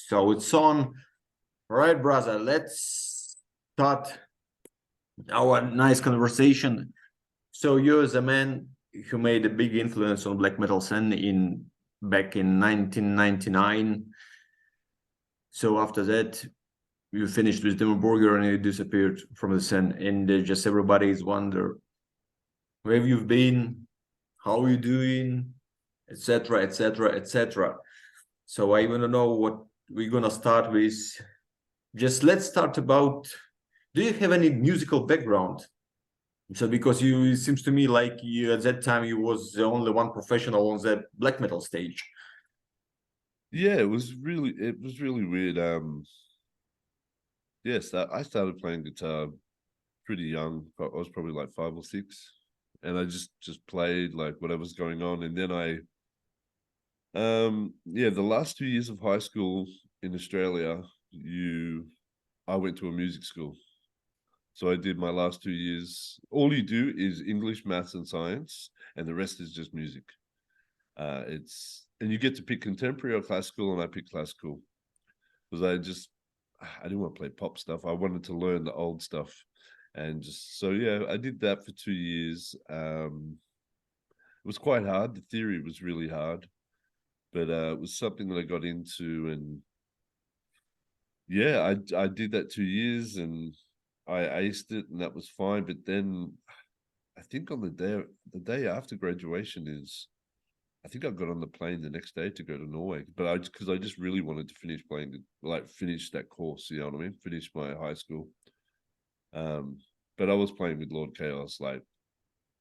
So it's on. All right, brother, let's start our nice conversation. So you as a man who made a big influence on black metal scene back in 1999. So after that, you finished with Dimmu Borgir and you disappeared from the scene. And just everybody's wonder where you've been, how you doing, etc., etc., etc. So I want to know what we're gonna start with. Just let's start about. Do you have any musical background? So because it seems to me like you at that time you was the only one professional on the black metal stage. Yeah, it was really weird. Yes, I started playing guitar pretty young. I was probably like 5 or 6, and I just played like whatever's going on. And then the last 2 years of high school in Australia, I went to a music school. So I did my last 2 years. All you do is English, maths, and science, and the rest is just music. And you get to pick contemporary or classical, and I picked classical because I didn't want to play pop stuff. I wanted to learn the old stuff, and I did that for 2 years. It was quite hard. The theory was really hard, but it was something that I got into, and yeah, I did that 2 years, and I aced it, and that was fine. But then I think on the day after graduation I think I got on the plane the next day to go to Norway, but because I just really wanted to finish that course, you know what I mean? Finish my high school. But I was playing with Lord Chaos like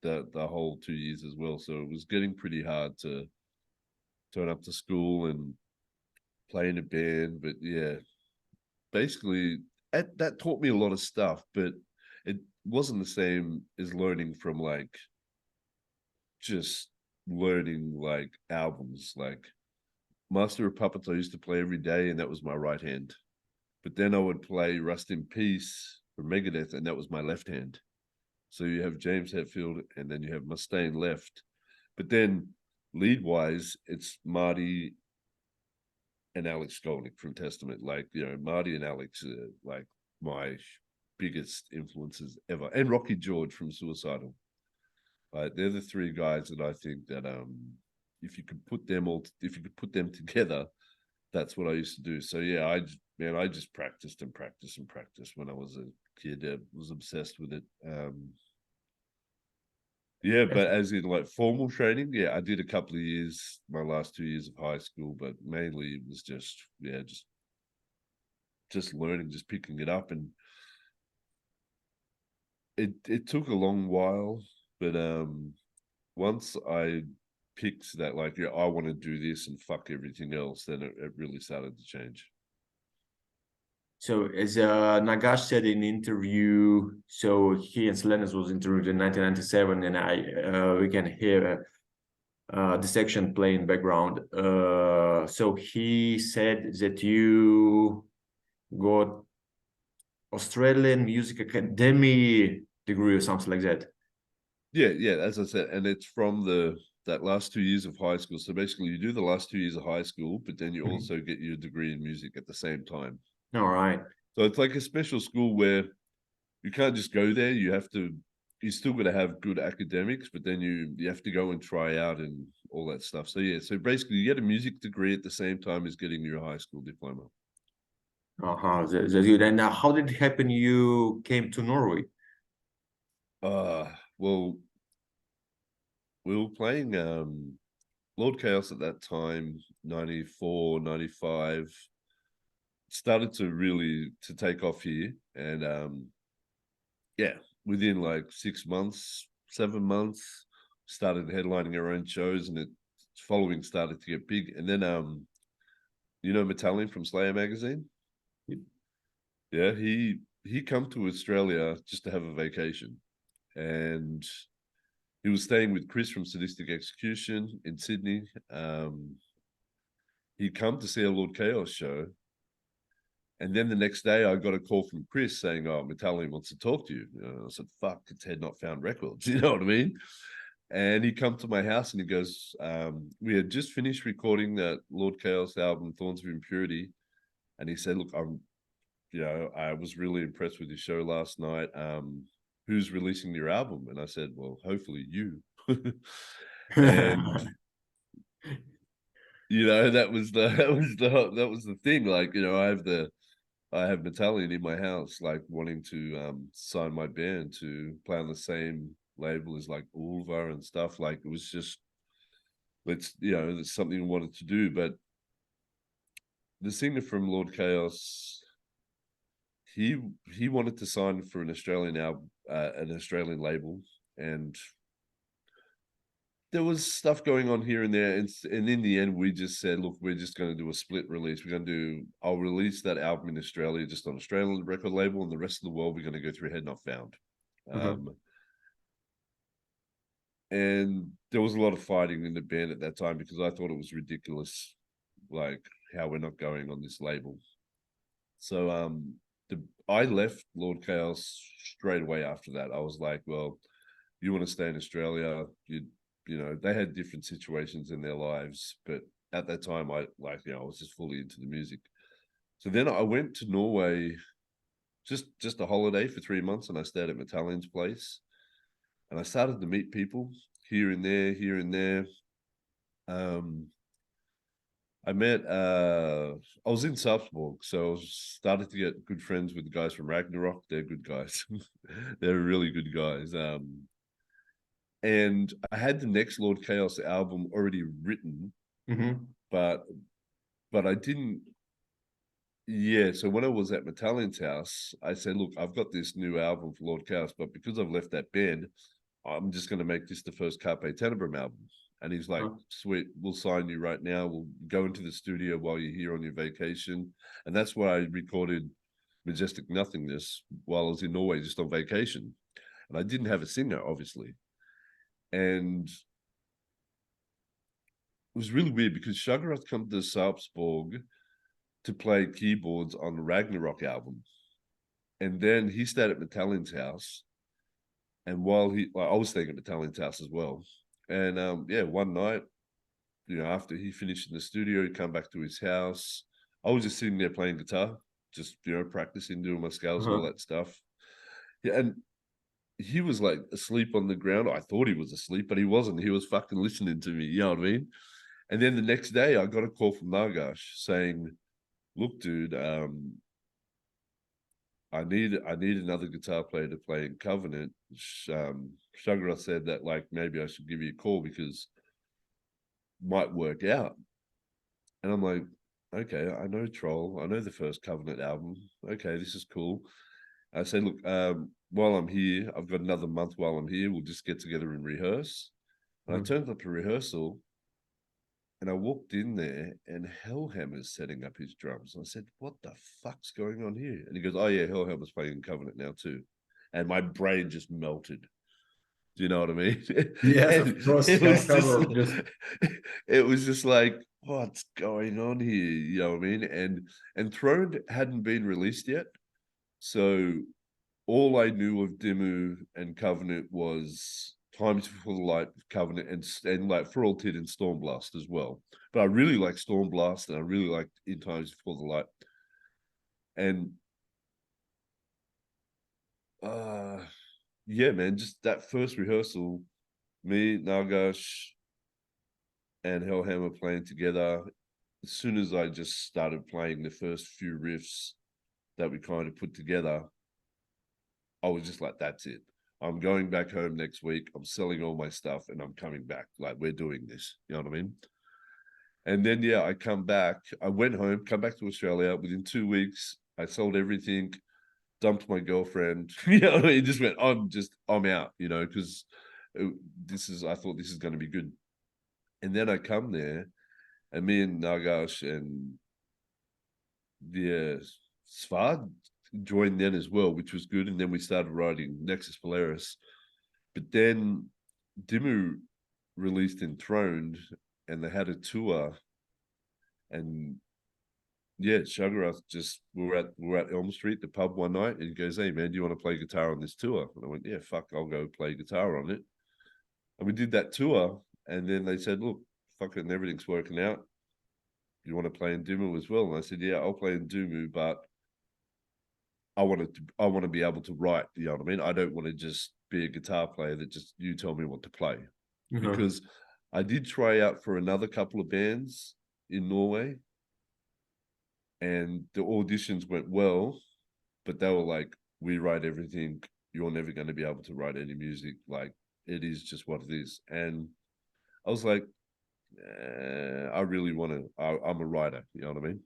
the whole 2 years as well. So it was getting pretty hard to turn up to school and play in a band. But yeah, basically that taught me a lot of stuff, but it wasn't the same as learning from like just learning like albums. Like Master of Puppets I used to play every day, and that was my right hand. But then I would play Rust in Peace for Megadeth, and that was my left hand. So you have James Hetfield, and then you have Mustaine left. But then lead-wise, it's Marty and Alex Skolnick from Testament. Like, you know, Marty and Alex are like my biggest influences ever. And Rocky George from Suicidal. They're the three guys that I think that if you could put them together, that's what I used to do. So yeah, I just practiced and practiced and practiced when I was a kid. I was obsessed with it. Yeah, but as in like formal training, yeah, I did a couple of years, my last 2 years of high school, but mainly it was just learning, just picking it up, and it took a long while, but once I picked that, like, yeah, I want to do this and fuck everything else, then it really started to change. So as Nagash said in interview, so he and Selenis was interviewed in 1997, and we can hear the section play in background. So he said that you got Australian Music Academy degree or something like that. Yeah, as I said, and it's from that last 2 years of high school. So basically you do the last 2 years of high school, but then you also get your degree in music at the same time. All right. So it's like a special school where you can't just go there. You still got to have good academics, but then you have to go and try out and all that stuff. So yeah, so basically you get a music degree at the same time as getting your high school diploma. That's good. And how did it happen you came to Norway? Well, we were playing Lord Chaos at that time, 94, 95. Started to take off here, and yeah, within like 6 months, 7 months, started headlining our own shows, and its following started to get big. And then you know Metallian from Slayer magazine? Yeah, he come to Australia just to have a vacation, and he was staying with Chris from Sadistic Execution in Sydney. He'd come to see a Lord Chaos show, and then the next day I got a call from Chris saying, "Oh, Metallian wants to talk to you." I said, "Fuck, it's Head Not Found Records." You know what I mean? And he come to my house and he goes, "We had just finished recording that Lord Chaos album, Thorns of Impurity, and he said, "Look, I was really impressed with your show last night. Who's releasing your album?" And I said, "Well, hopefully you." And that was the thing. Like, I have Metallion in my house, like wanting to sign my band to play on the same label as like Ulva and stuff. Like, it was just, it's something I wanted to do. But the singer from Lord Chaos, he wanted to sign for an Australian label, and there was stuff going on here and there, and in the end, we just said, "Look, we're just going to do a split release. I'll release that album in Australia, just on Australian record label, and the rest of the world, we're going to go through Head Not Found." And there was a lot of fighting in the band at that time because I thought it was ridiculous, like how we're not going on this label. So I left Lord Chaos straight away after that. I was like, "Well, you want to stay in Australia? They had different situations in their lives, but at that time, I was just fully into the music." So then I went to Norway, just a holiday for 3 months, and I stayed at Metallion's place, and I started to meet people here and there. I met I was in Sarpsborg, so I started to get good friends with the guys from Ragnarok. They're good guys. They're really good guys. And I had the next Lord Chaos album already written, but I didn't. Yeah, so when I was at Metallion's house, I said, "Look, I've got this new album for Lord Chaos, but because I've left that band, I'm just going to make this the first Carpe Tenebrum album." And he's like, "Sweet, we'll sign you right now. We'll go into the studio while you're here on your vacation." And that's why I recorded Majestic Nothingness while I was in Norway, just on vacation. And I didn't have a singer, obviously. And it was really weird because Shagarath come to Sarpsborg to play keyboards on the Ragnarok album. And then he stayed at Metallion's house. And while I was staying at Metallion's house as well. And one night, after he finished in the studio, he'd come back to his house. I was just sitting there playing guitar, just, practicing, doing my scales and all that stuff. Yeah, and he was like asleep on the ground. I thought he was asleep, but he wasn't. He was fucking listening to me, you know what I mean? And then the next day, I got a call from Nagash saying, "Look, dude, I need another guitar player to play in Covenant." Shagarath said that, like, maybe I should give you a call because it might work out. And I'm like, "Okay, I know Troll. I know the first Covenant album. Okay, this is cool." I said, "Look, while I'm here, I've got another month while I'm here. We'll just get together and rehearse." And I turned up to rehearsal, and I walked in there, and Hellhammer's setting up his drums. And I said, "What the fuck's going on here?" And he goes, "Oh yeah, Hellhammer's playing in Covenant now too." And my brain just melted. Do you know what I mean? Yes, And of course. it was just like, what's going on here? You know what I mean? And Throne hadn't been released yet. So all I knew of Dimmu and Covenant was Times Before the Light, Covenant, and like For All Tid and Stormblast as well. But I really like Stormblast, and I really liked In Times Before the Light. And yeah, man, just that first rehearsal, me, Nagash, and Hellhammer playing together. As soon as I just started playing the first few riffs that we kind of put together, I was just like, "That's it. I'm going back home next week. I'm selling all my stuff and I'm coming back. Like, we're doing this." You know what I mean? And then, yeah, I come back. I went home, come back to Australia. Within 2 weeks, I sold everything, dumped my girlfriend. You know what I mean? Just went, I'm out, because I thought this is going to be good. And then I come there, and me and Nagash and the Svad joined then as well, which was good. And then we started writing Nexus Polaris. But then Dimmu released Enthroned, and they had a tour. And yeah, Shagarath we were at Elm Street, the pub, one night, and he goes, "Hey man, do you want to play guitar on this tour?" And I went, "Yeah, fuck, I'll go play guitar on it." And we did that tour, and then they said, "Look, fucking everything's working out. you want to play in Dimmu as well? And I said, yeah, I'll play in Dimmu, but I want to be able to write, you know what I mean? I don't want to just be a guitar player that just you tell me what to play. Because I did try out for another couple of bands in Norway, and the auditions went well, but they were like, we write everything. You're never going to be able to write any music. Like, it is just what it is. And I was like, I really want to, I'm a writer, you know what I mean?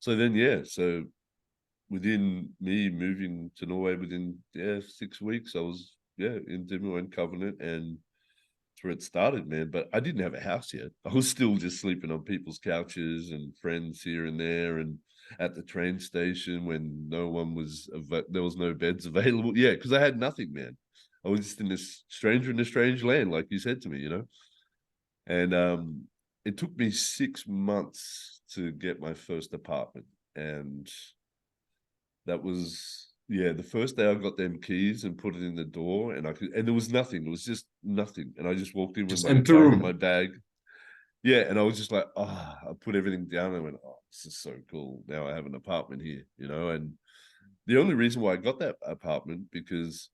So then, yeah, so within me moving to Norway within 6 weeks, I was in Dimmu and Covenant, and that's where it started, man. But I didn't have a house yet. I was still just sleeping on people's couches and friends here and there, and at the train station when no one was, there was no beds available. Yeah, because I had nothing, man. I was just in a stranger in a strange land, like you said to me, you know. And it took me 6 months to get my first apartment, and that was the first day I got them keys and put it in the door, and there was nothing. It was just nothing. And I just walked in with Just my empty guitar and room. my bag. Yeah, and I was just like, I put everything down and I went, oh, this is so cool. Now I have an apartment here, you know. And the only reason why I got that apartment because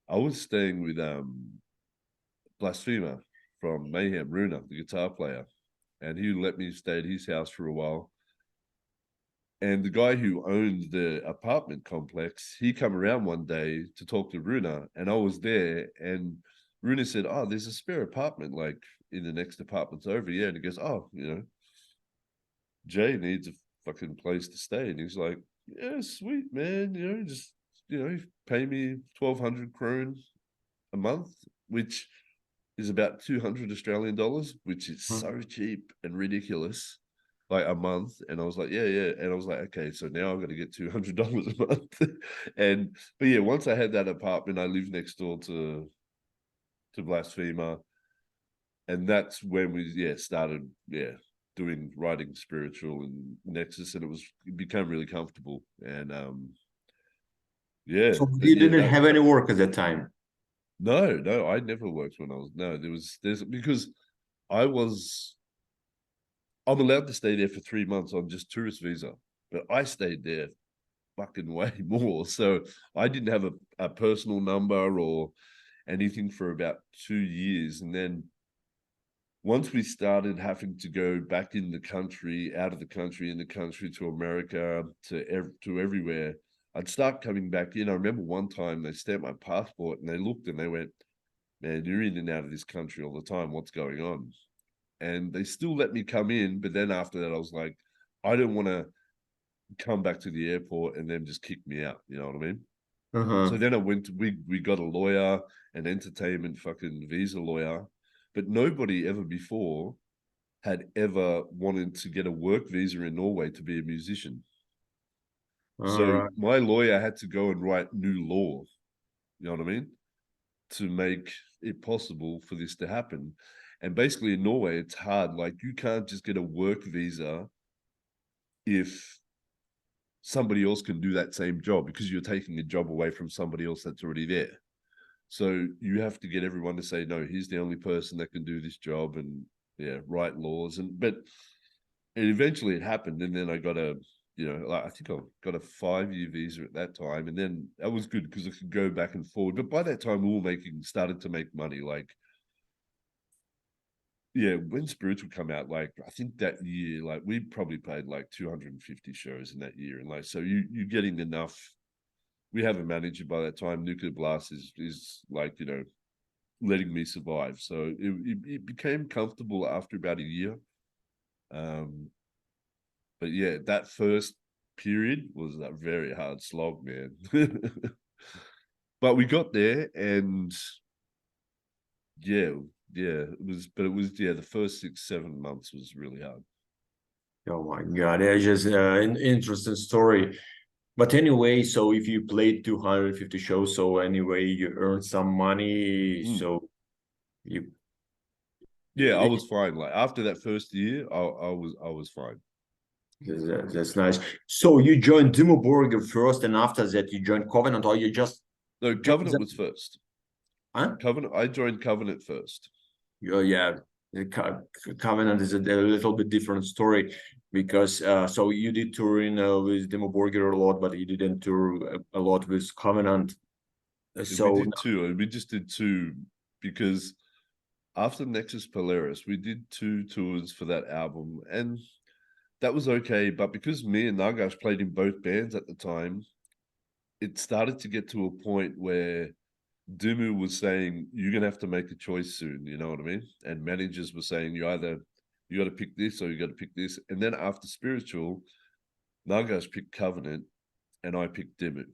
I was staying with Blasphemer from Mayhem, Runa, the guitar player. And he let me stay at his house for a while. And the guy who owned the apartment complex, he come around one day to talk to Runa, and I was there, and Runa said, oh, there's a spare apartment, like, in the next apartments over here. And he goes, oh, you know, Jay needs a fucking place to stay. And he's like, yeah, sweet, man. You know, just, you know, pay me 1,200 kroon a month, which is about 200 Australian dollars, which is so cheap and ridiculous, like a month. And I was like, yeah. And I was like, okay, so now I've got to get $200 a month. But yeah, once I had that apartment, I lived next door to Blasphemer. And that's when we, started, doing writing spiritual and Nexus. And it became really comfortable. And So but you yeah, didn't have any work at that time. no, I never worked when I was, there's because I'm allowed to stay there for 3 months on just tourist visa, but I stayed there fucking way more. So I didn't have a personal number or anything for about 2 years. And then once we started having to go back in the country, out of the country, in the country, to America, to everywhere, I'd start coming back in. I remember one time they stamped my passport and they looked and they went, man, you're in and out of this country all the time. What's going on? And they still let me come in. But then after that, I was like, I don't want to come back to the airport and then just kick me out. You know what I mean? So then we got a lawyer, an entertainment fucking visa lawyer, but nobody ever before had ever wanted to get a work visa in Norway to be a musician. All So right. my lawyer had to go and write new law, you know what I mean, to make it possible for this to happen. And basically in Norway, it's hard. Like, you can't just get a work visa if somebody else can do that same job, because you're taking a job away from somebody else that's already there. So you have to get everyone to say, no, he's the only person that can do this job, and write laws. But eventually it happened. And then I got I think I got a 5-year visa at that time. And then that was good because I could go back and forward. But by that time, we were started to make money. Like, when Spiritual come out, like, I think that year, like, we probably played like 250 shows in that year. And like, so you're getting enough. We have a manager by that time. Nuclear Blast is like, letting me survive. So it became comfortable after about a year. But yeah, that first period was a very hard slog, man. But we got there, and it was the first 6-7 months was really hard. Oh my God, it's just an interesting story. But anyway, so if you played 250 shows, so anyway, you earned some money. So you, Yeah, I was fine. Like, after that first year, I was fine. that's nice. So you joined Dimmu Borgir first, and after that you joined Covenant, or you just No, joined Covenant them? was first. Huh? I joined Covenant first. Yeah, The Covenant is a little bit different story because so you did touring with Demo Borgir a lot, but you didn't tour a lot with Covenant. We So did two, and we just did two because after Nexus Polaris, we did two tours for that album, and that was okay. But because me and Nagash played in both bands at the time, it started to get to a point where Dimu was saying, "You're gonna have to make a choice soon." You know what I mean? And managers were saying, "You got to pick this or you got to pick this." And then after Spiritual, Nagash picked Covenant, and I picked Dimu.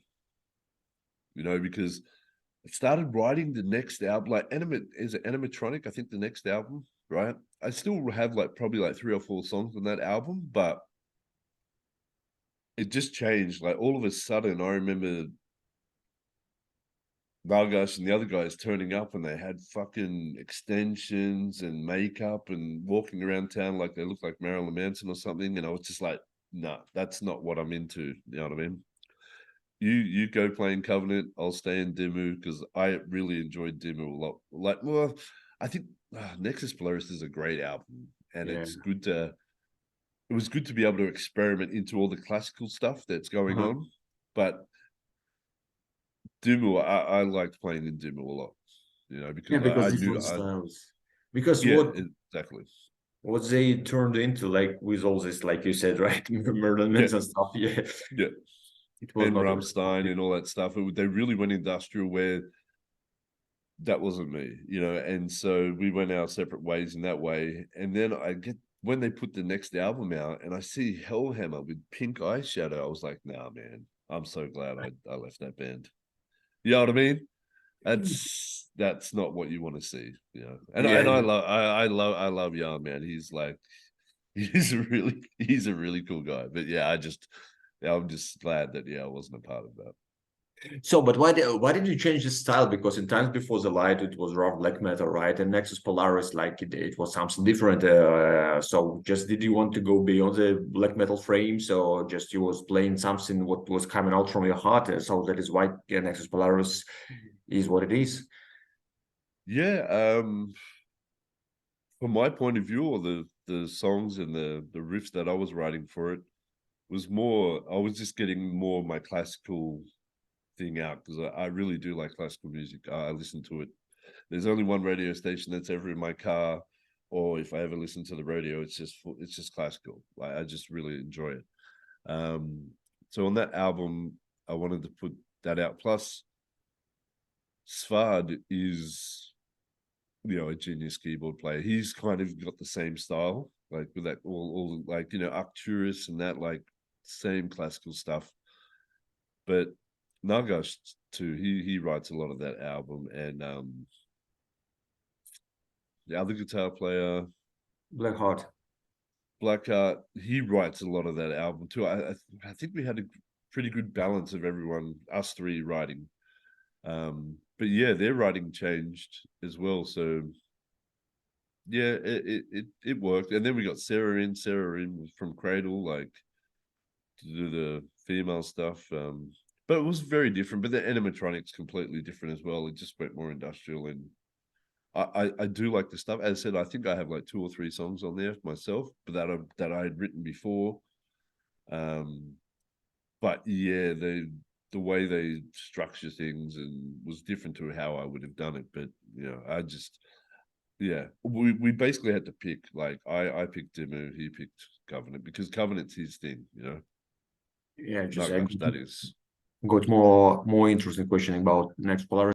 You know, because I started writing the next album, like is it animatronic? I think the next album, right? I still have like probably like 3 or 4 songs on that album, but it just changed. Like all of a sudden, I remember Vargas and the other guys turning up and they had fucking extensions and makeup and walking around town like they looked like Marilyn Manson or something. And I was just like, nah, that's not what I'm into. You know what I mean? You go playing Covenant, I'll stay in Dimu because I really enjoyed Dimu a lot. Like, well, I think Nexus Polaris is a great album, and yeah. it's good to. It was good to be able to experiment into all the classical stuff that's going Uh-huh. on, but Dimu, I liked playing in Dimu a lot, you know, Yeah, because because I knew different styles. Because yeah, exactly, what they turned into, like with all this, like you said, right, Merlin yeah, and stuff. Yeah, yeah, it was and not Rammstein and all that stuff. They really went industrial where that wasn't me, you know, and so we went our separate ways in that way. And then I get when they put the next album out and I see Hellhammer with pink eyeshadow, I was like, nah, man, I'm so glad I left that band. You know what I mean? That's not what you want to see, you know. And yeah. I love Jan, man. He's like he's a really cool guy. But yeah, I'm just glad that I wasn't a part of that. So, but why did you change the style? Because in times before the light, it was rock black metal, right? And Nexus Polaris, like it was something different. So, just did you want to go beyond the black metal frames, or just you was playing something what was coming out from your heart? So that is why Nexus Polaris is what it is. Yeah, from my point of view, or the songs and the riffs that I was writing for it was more. I was just getting more of my classical thing out because I really do like classical music. I listen to it. There's only one radio station that's ever in my car, or if I ever listen to the radio, it's just classical. I just really enjoy it. Um, so on that album, I wanted to put that out. Plus, Svard is a genius keyboard player. He's kind of got the same style, like with that all like Arcturus and that like same classical stuff. But Nagash too, he writes a lot of that album, and the other guitar player, Blackheart. Blackheart, he writes a lot of that album too. I think we had a pretty good balance of everyone, us three writing. But yeah, their writing changed as well. So yeah, it worked. And then we got Sarah in from Cradle, like to do the female stuff. But it was very different. But the animatronics completely different as well. It just went more industrial, and I do like the stuff. As I said, I think I have like 2 or 3 songs on there myself, but that I had written before. But yeah, the way they structure things and was different to how I would have done it. But I just we basically had to pick. Like I picked Dimu, he picked Covenant because Covenant's his thing. Yeah, just Not gosh, that is. got more interesting question about next Polaris.